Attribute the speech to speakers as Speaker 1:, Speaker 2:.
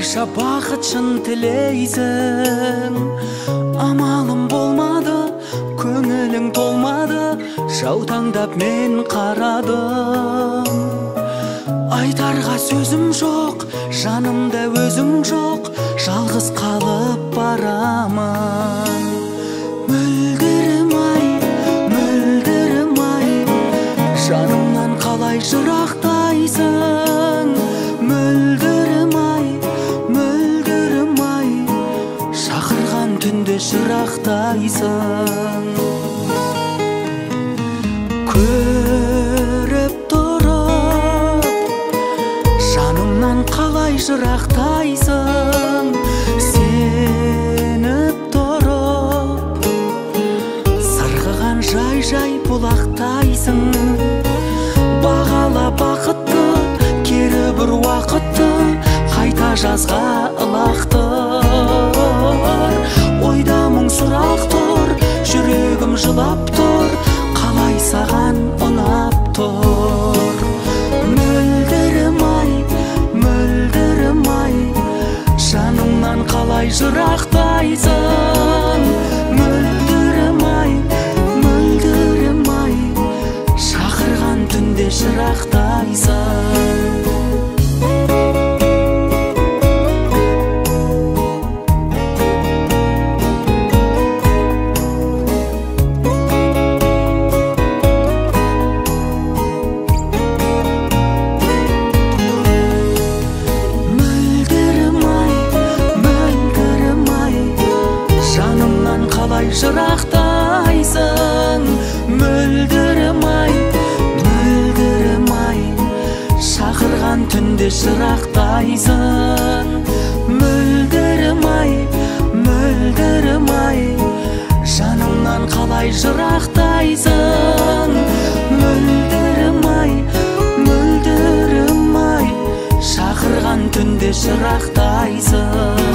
Speaker 1: Қанша бақытшын тілейсің, амалым болмады, көңілің толмады, жаутаңдап мен қарадым. Айтарға сөзім жоқ, жанымда өзің жоқ, жалғыз қалып барамын. Мөлдірім ай, жанымнан қалай жырақтайсың. Мөлдірім ай, шақырған түнде жырақтайсың. Көріп тұрып, жанымнан қалай жырақтайсың. Сеніп тұрып, сырғыған жай-жай бұлақтайсың. Бағала бақытты, кері бір уақытты, қайта жазға ылақтыр. Ойда мұң сұрақ тұр, жүрегім жылап тұр, қалай саған ұнап тұр. Мөлдірім ай, жанымнан қалай жырақтайсың. Мөлдірім ай, шақырған түнде жырақтайсың. Қалай жырақтайсың. Мөлдірім ай, шақырған түнде жырақтайсың. Мөлдірім ай, жанымнан қалай жырақтайсың. Мөлдірім ай, шақырған түнде жырақтайсың.